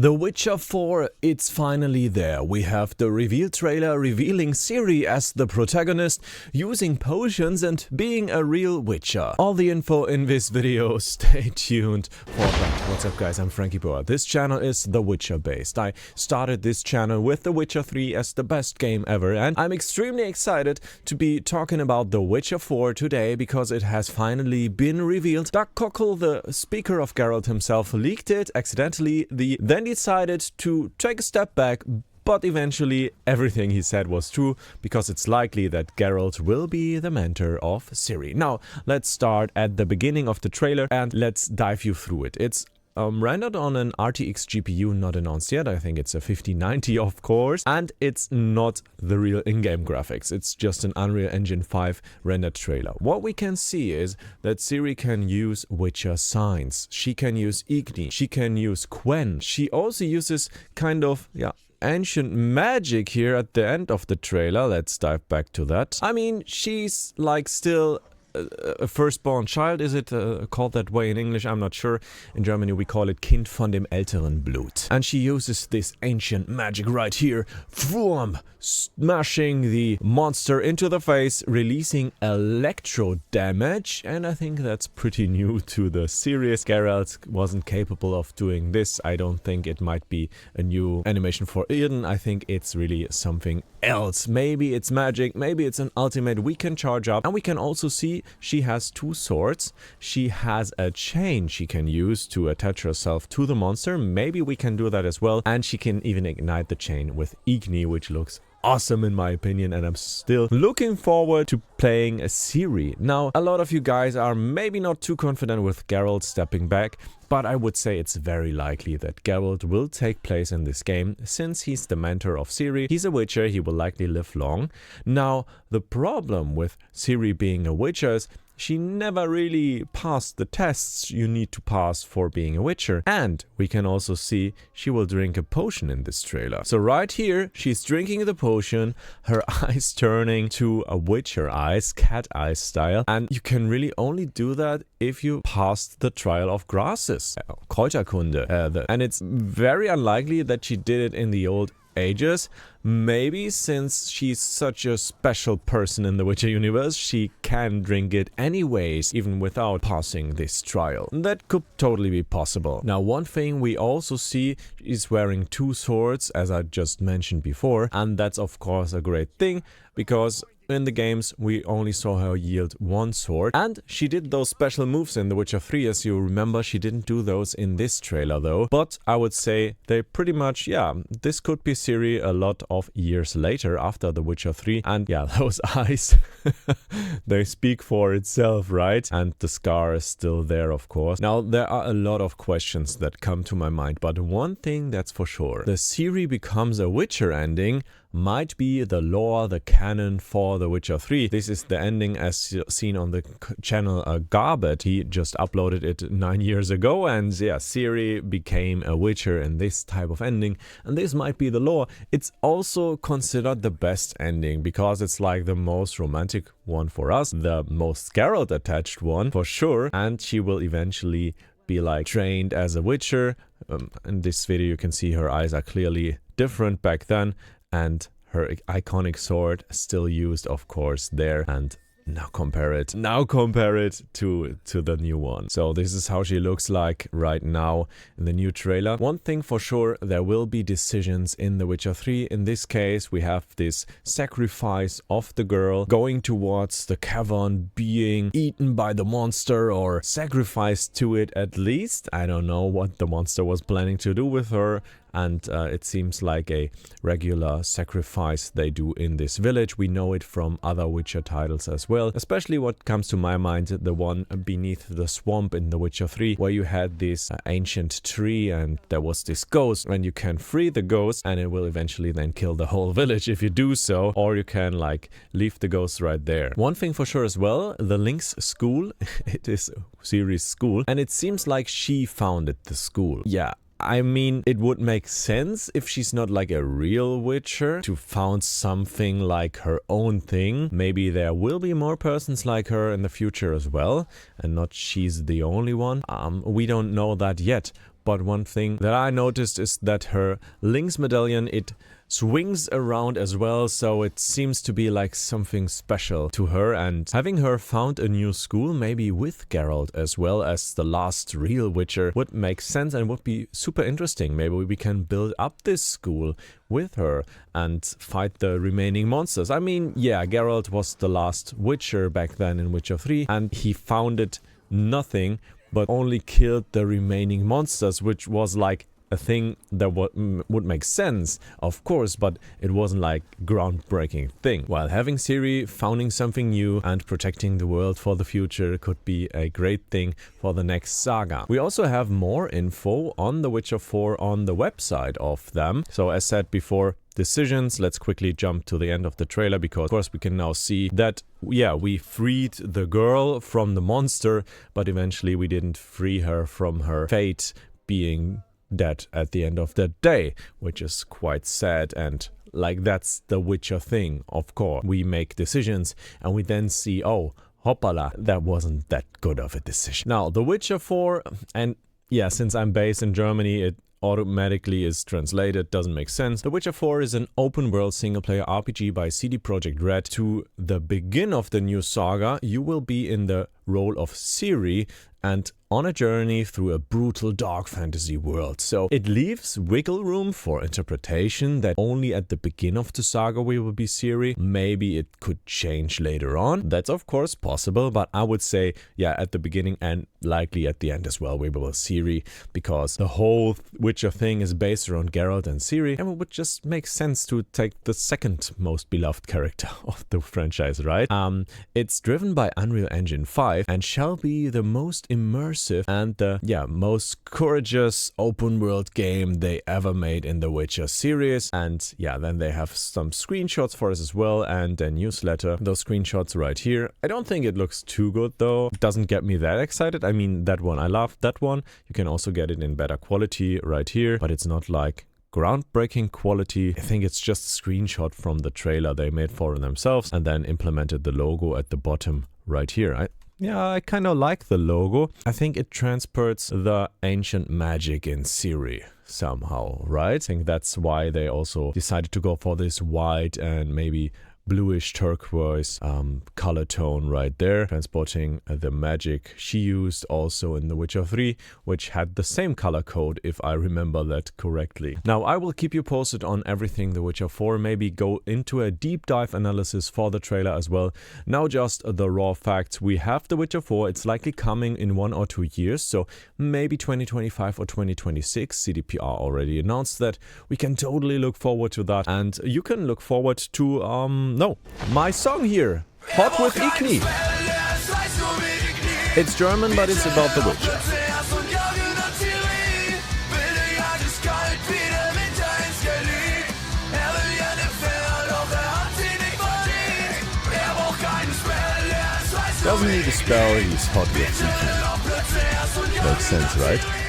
The Witcher 4, it's finally there. We have the reveal trailer revealing Ciri as the protagonist, using potions and being a real Witcher. All the info in this video, stay tuned for that. What's up guys, I'm Franky Boy. This channel is The Witcher based. I started this channel with The Witcher 3 as the best game ever, and I'm extremely excited to be talking about The Witcher 4 today because it has finally been revealed. Doug Cockle, the speaker of Geralt himself, leaked it accidentally, then decided to take a step back, but eventually everything he said was true because it's likely that Geralt will be the mentor of Ciri. Now, let's start at the beginning of the trailer and let's dive you through it. It's rendered on an RTX GPU not announced yet. I think it's a 5090 of course, and it's not the real in-game graphics. It's just an Unreal Engine 5 rendered trailer. What we can see is that Ciri can use Witcher signs, she can use Igni, she can use Quen, she also uses kind of, ancient magic here at the end of the trailer. Let's dive back to that. I mean, she's like still a firstborn child, is it called that way in English? I'm not sure. In Germany we call it Kind von dem älteren Blut. And she uses this ancient magic right here, vroom, smashing the monster into the face, releasing electro damage, and I think that's pretty new to the series. Geralt wasn't capable of doing this. I don't think it might be a new animation for Irden. I think it's really something else. Maybe it's magic, maybe it's an ultimate we can charge up, and we can also see she has two swords. She has a chain she can use to attach herself to the monster. Maybe we can do that as well. And she can even ignite the chain with Igni, which looks awesome in my opinion, and I'm still looking forward to playing Ciri. Now, a lot of you guys are maybe not too confident with Geralt stepping back, but I would say it's very likely that Geralt will take place in this game, since he's the mentor of Ciri. He's a Witcher, he will likely live long. Now, the problem with Ciri being a Witcher is she never really passed the tests you need to pass for being a Witcher. And we can also see she will drink a potion in this trailer. So right here, she's drinking the potion, her eyes turning to a Witcher eyes, cat eyes style. And you can really only do that if you passed the trial of grasses, Kräuterkunde. And it's very unlikely that she did it in the old ages. Maybe since she's such a special person in the Witcher universe, she can drink it anyways, even without passing this trial. That could totally be possible. Now, one thing we also see is wearing two swords, as I just mentioned before, and that's of course a great thing, because in the games we only saw her yield one sword, and she did those special moves in The Witcher 3, as you remember. She didn't do those in this trailer though, but I would say they pretty much, this could be Ciri a lot of years later after The Witcher 3, and those eyes, they speak for itself, right? And the scar is still there, of course. Now, there are a lot of questions that come to my mind, but one thing that's for sure, the Ciri becomes a Witcher ending might be the lore, the canon for The Witcher 3. This is the ending as seen on the channel Garbet. He just uploaded it 9 years ago, and Ciri became a Witcher in this type of ending, and this might be the lore. It's also considered the best ending because it's like the most romantic one for us, the most Geralt attached one for sure, and she will eventually be like trained as a Witcher. In this video you can see her eyes are clearly different back then, and her iconic sword still used, of course, there. And now compare it to the new one. So this is how she looks like right now in the new trailer. One thing for sure, there will be decisions in The Witcher 3. In this case, we have this sacrifice of the girl going towards the cavern, being eaten by the monster or sacrificed to it at least. I don't know what the monster was planning to do with her. And it seems like a regular sacrifice they do in this village. We know it from other Witcher titles as well. Especially what comes to my mind, the one beneath the swamp in The Witcher 3, where you had this ancient tree and there was this ghost, and you can free the ghost and it will eventually then kill the whole village if you do so, or you can like leave the ghost right there. One thing for sure as well, the Lynx school, it is Ciri's school, and it seems like she founded the school. I mean, it would make sense if she's not like a real Witcher to found something like her own thing. Maybe there will be more persons like her in the future as well, and not she's the only one. We don't know that yet. but one thing that I noticed is that her Lynx medallion, it swings around as well, so it seems to be like something special to her, and having her found a new school, maybe with Geralt as well as the last real Witcher, would make sense and would be super interesting. Maybe we can build up this school with her and fight the remaining monsters. I mean, yeah, Geralt was the last Witcher back then in Witcher 3, and he founded nothing but only killed the remaining monsters, which was like a thing that would make sense, of course, but it wasn't like groundbreaking thing. While having Ciri founding something new and protecting the world for the future could be a great thing for the next saga. We also have more info on The Witcher 4 on the website of them. So as said before, decisions. Let's quickly jump to the end of the trailer, because of course we can now see that, yeah, we freed the girl from the monster, but eventually we didn't free her from her fate being dead at the end of the day, which is quite sad. And like, that's the Witcher thing, of course. We make decisions and we then see, oh, hoppala, that wasn't that good of a decision. Now, The Witcher 4, and yeah, since I'm based in Germany, it automatically is translated, doesn't make sense. The Witcher 4 is an open-world single-player RPG by CD Projekt Red. To the begin of the new saga, you will be in the role of Ciri and on a journey through a brutal dark fantasy world. So it leaves wiggle room for interpretation that only at the beginning of the saga we will be Ciri. Maybe it could change later on. That's of course possible, but I would say, yeah, at the beginning and likely at the end as well we will Ciri, because the whole Witcher thing is based around Geralt and Ciri, and it would just make sense to take the second most beloved character of the franchise, right? It's driven by Unreal Engine 5 and shall be the most immersive and the most courageous open world game they ever made in the Witcher series. And yeah, then they have some screenshots for us as well and a newsletter. Those screenshots right here. I don't think it looks too good though. It doesn't get me that excited. I mean, that one, I love that one. You can also get it in better quality right here, but it's not like groundbreaking quality. I think it's just a screenshot from the trailer they made for themselves and then implemented the logo at the bottom right here. I kind of like the logo. I think it transports the ancient magic in Ciri somehow, right? I think that's why they also decided to go for this white and maybe bluish turquoise color tone right there, transporting the magic she used also in The Witcher 3, which had the same color code if I remember that correctly. Now I will keep you posted on everything The Witcher 4, maybe go into a deep dive analysis for the trailer as well. Now just the raw facts. We have The Witcher 4, it's likely coming in 1 or 2 years, so maybe 2025 or 2026. CDPR already announced that. We can totally look forward to that, and you can look forward to my song here, Hot with Igni. It's German, but it's about The Witcher. Doesn't need a spell, he's hot with Igni. Makes sense, right?